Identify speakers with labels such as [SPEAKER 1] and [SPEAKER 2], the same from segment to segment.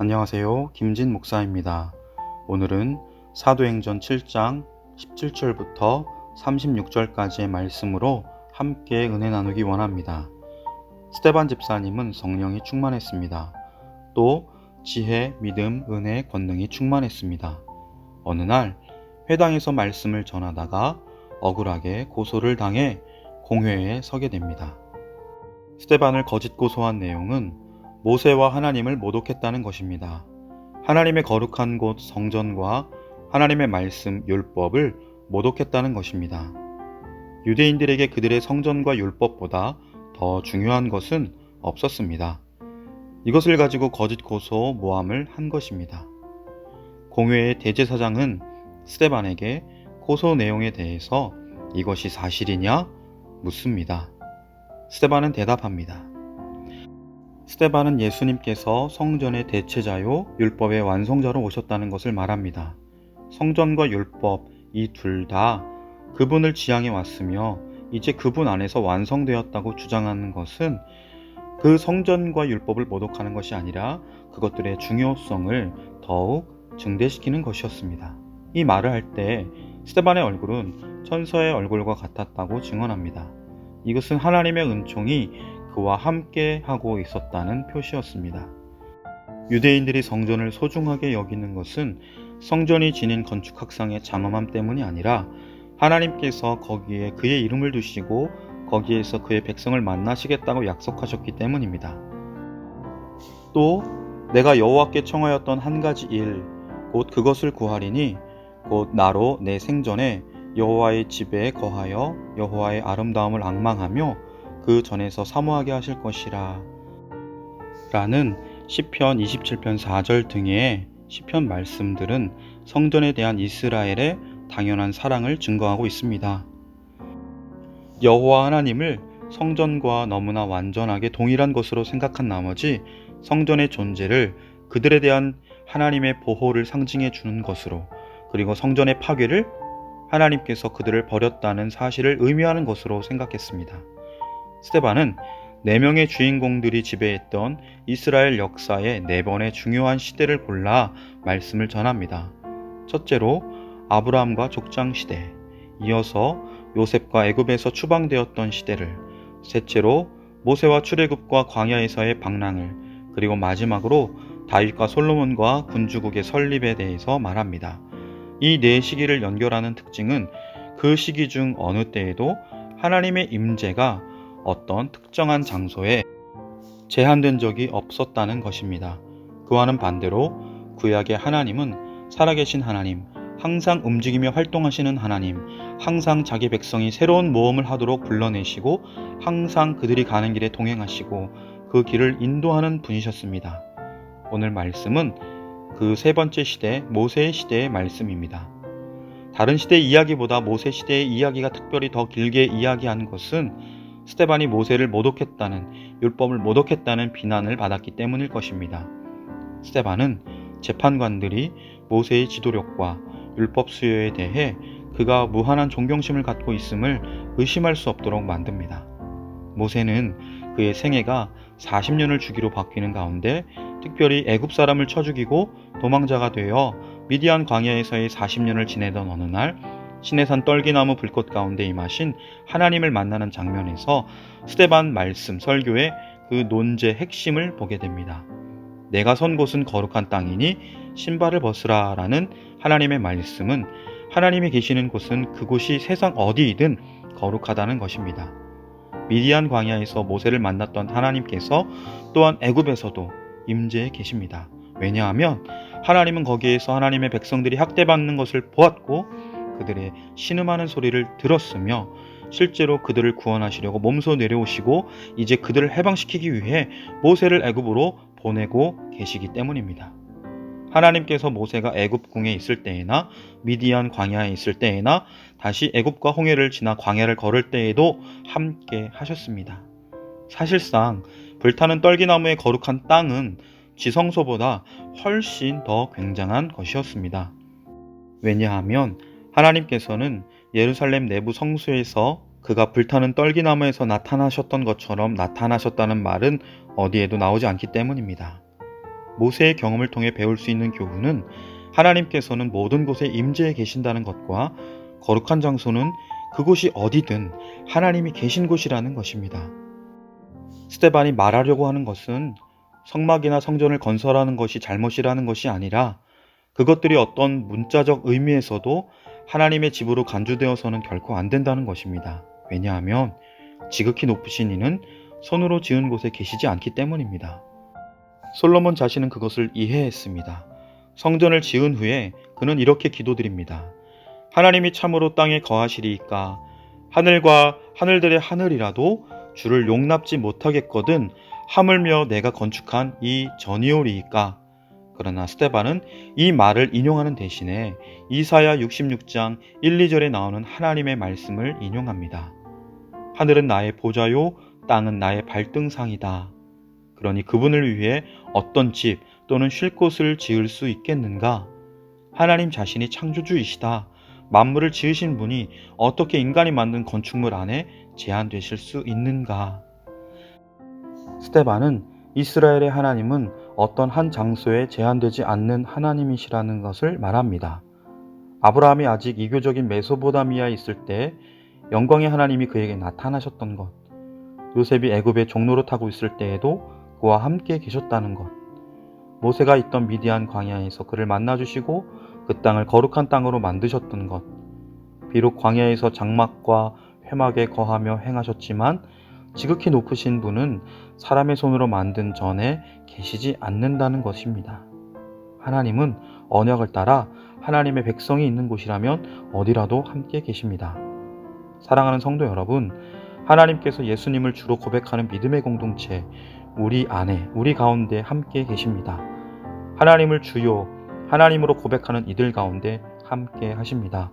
[SPEAKER 1] 안녕하세요. 김진 목사입니다. 오늘은 사도행전 7장 17절부터 36절까지의 말씀으로 함께 은혜 나누기 원합니다. 스데반 집사님은 성령이 충만했습니다. 또 지혜, 믿음, 은혜, 권능이 충만했습니다. 어느 날 회당에서 말씀을 전하다가 억울하게 고소를 당해 공회에 서게 됩니다. 스데반을 거짓 고소한 내용은 모세와 하나님을 모독했다는 것입니다. 하나님의 거룩한 곳 성전과 하나님의 말씀 율법을 모독했다는 것입니다. 유대인들에게 그들의 성전과 율법보다 더 중요한 것은 없었습니다. 이것을 가지고 거짓 고소 모함을 한 것입니다. 공회의 대제사장은 스데반에게 고소 내용에 대해서 이것이 사실이냐 묻습니다. 스데반은 대답합니다. 스데반은 예수님께서 성전의 대체자요 율법의 완성자로 오셨다는 것을 말합니다. 성전과 율법 이 둘 다 그분을 지향해 왔으며 이제 그분 안에서 완성되었다고 주장하는 것은 그 성전과 율법을 모독하는 것이 아니라 그것들의 중요성을 더욱 증대시키는 것이었습니다. 이 말을 할 때 스데반의 얼굴은 천사의 얼굴과 같았다고 증언합니다. 이것은 하나님의 은총이 그와 함께 하고 있었다는 표시였습니다. 유대인들이 성전을 소중하게 여기는 것은 성전이 지닌 건축학상의 장엄함 때문이 아니라 하나님께서 거기에 그의 이름을 두시고 거기에서 그의 백성을 만나시겠다고 약속하셨기 때문입니다. 또 내가 여호와께 청하였던 한 가지 일, 곧 그것을 구하리니 곧 나로 내 생전에 여호와의 집에 거하여 여호와의 아름다움을 앙망하며 그 전에서 사모하게 하실 것이라 라는 시편 27편 4절 등의 시편 말씀들은 성전에 대한 이스라엘의 당연한 사랑을 증거하고 있습니다. 여호와 하나님을 성전과 너무나 완전하게 동일한 것으로 생각한 나머지 성전의 존재를 그들에 대한 하나님의 보호를 상징해 주는 것으로, 그리고 성전의 파괴를 하나님께서 그들을 버렸다는 사실을 의미하는 것으로 생각했습니다. 스데반은 4명의 주인공들이 지배했던 이스라엘 역사의 4번의 중요한 시대를 골라 말씀을 전합니다. 첫째로 아브라함과 족장 시대, 이어서 요셉과 애굽에서 추방되었던 시대를, 셋째로 모세와 출애굽과 광야에서의 방랑을, 그리고 마지막으로 다윗과 솔로몬과 군주국의 설립에 대해서 말합니다. 이 4시기를 연결하는 특징은 그 시기 중 어느 때에도 하나님의 임재가 어떤 특정한 장소에 제한된 적이 없었다는 것입니다. 그와는 반대로 구약의 하나님은 살아계신 하나님, 항상 움직이며 활동하시는 하나님, 항상 자기 백성이 새로운 모험을 하도록 불러내시고 항상 그들이 가는 길에 동행하시고 그 길을 인도하는 분이셨습니다. 오늘 말씀은 그 3번째 시대, 모세의 시대의 말씀입니다. 다른 시대의 이야기보다 모세 시대의 이야기가 특별히 더 길게 이야기한 것은 스데반이 모세를 모독했다는, 율법을 모독했다는 비난을 받았기 때문일 것입니다. 스데반은 재판관들이 모세의 지도력과 율법 수요에 대해 그가 무한한 존경심을 갖고 있음을 의심할 수 없도록 만듭니다. 모세는 그의 생애가 40년을 주기로 바뀌는 가운데 특별히 애굽 사람을 쳐 죽이고 도망자가 되어 미디안 광야에서의 40년을 지내던 어느 날 시내산 떨기나무 불꽃 가운데 임하신 하나님을 만나는 장면에서 스데반 말씀 설교의 그 논제 핵심을 보게 됩니다. 내가 선 곳은 거룩한 땅이니 신발을 벗으라 라는 하나님의 말씀은 하나님이 계시는 곳은 그곳이 세상 어디이든 거룩하다는 것입니다. 미디안 광야에서 모세를 만났던 하나님께서 또한 애굽에서도 임재해 계십니다. 왜냐하면 하나님은 거기에서 하나님의 백성들이 학대받는 것을 보았고 그들의 신음하는 소리를 들었으며 실제로 그들을 구원하시려고 몸소 내려오시고 이제 그들을 해방시키기 위해 모세를 애굽으로 보내고 계시기 때문입니다. 하나님께서 모세가 애굽궁에 있을 때에나 미디안 광야에 있을 때에나 다시 애굽과 홍해를 지나 광야를 걸을 때에도 함께 하셨습니다. 사실상 불타는 떨기나무의 거룩한 땅은 지성소보다 훨씬 더 굉장한 것이었습니다. 왜냐하면 하나님께서는 예루살렘 내부 성소에서 그가 불타는 떨기나무에서 나타나셨던 것처럼 나타나셨다는 말은 어디에도 나오지 않기 때문입니다. 모세의 경험을 통해 배울 수 있는 교훈은 하나님께서는 모든 곳에 임재해 계신다는 것과 거룩한 장소는 그곳이 어디든 하나님이 계신 곳이라는 것입니다. 스데반이 말하려고 하는 것은 성막이나 성전을 건설하는 것이 잘못이라는 것이 아니라 그것들이 어떤 문자적 의미에서도 하나님의 집으로 간주되어서는 결코 안 된다는 것입니다. 왜냐하면 지극히 높으신 이는 손으로 지은 곳에 계시지 않기 때문입니다. 솔로몬 자신은 그것을 이해했습니다. 성전을 지은 후에 그는 이렇게 기도드립니다. 하나님이 참으로 땅에 거하시리이까 하늘과 하늘들의 하늘이라도 주를 용납지 못하겠거든 하물며 내가 건축한 이 전이오리이까. 그러나 스데반은 이 말을 인용하는 대신에 이사야 66장 1, 2절에 나오는 하나님의 말씀을 인용합니다. 하늘은 나의 보좌요 땅은 나의 발등상이다. 그러니 그분을 위해 어떤 집 또는 쉴 곳을 지을 수 있겠는가? 하나님 자신이 창조주이시다. 만물을 지으신 분이 어떻게 인간이 만든 건축물 안에 제한되실 수 있는가? 스데반은 이스라엘의 하나님은 어떤 한 장소에 제한되지 않는 하나님이시라는 것을 말합니다. 아브라함이 아직 이교적인 메소포타미아에 있을 때 영광의 하나님이 그에게 나타나셨던 것, 요셉이 애굽의 종로를 타고 있을 때에도 그와 함께 계셨다는 것, 모세가 있던 미디안 광야에서 그를 만나주시고 그 땅을 거룩한 땅으로 만드셨던 것, 비록 광야에서 장막과 회막에 거하며 행하셨지만 지극히 높으신 분은 사람의 손으로 만든 전에 계시지 않는다는 것입니다. 하나님은 언약을 따라 하나님의 백성이 있는 곳이라면 어디라도 함께 계십니다. 사랑하는 성도 여러분, 하나님께서 예수님을 주로 고백하는 믿음의 공동체, 우리 안에, 우리 가운데 함께 계십니다. 하나님을 주요, 하나님으로 고백하는 이들 가운데 함께 하십니다.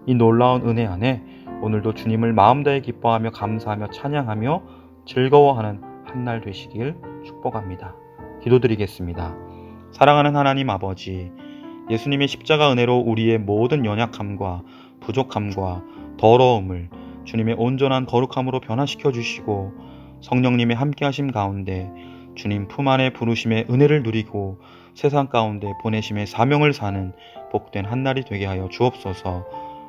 [SPEAKER 1] 이 놀라운 은혜 안에 오늘도 주님을 마음 다해 기뻐하며 감사하며 찬양하며 즐거워하는 한 날 되시길 축복합니다. 기도드리겠습니다. 사랑하는 하나님 아버지, 예수님의 십자가 은혜로 우리의 모든 연약함과 부족함과 더러움을 주님의 온전한 거룩함으로 변화시켜 주시고 성령님의 함께하심 가운데 주님 품 안에 부르심의 은혜를 누리고 세상 가운데 보내심의 사명을 사는 복된 한날이 되게 하여 주옵소서.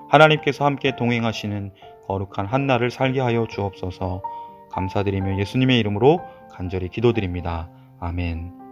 [SPEAKER 1] 하나님께서 함께 동행하시는 거룩한 한날을 살게 하여 주옵소서. 감사드리며 예수님의 이름으로 간절히 기도드립니다. 아멘.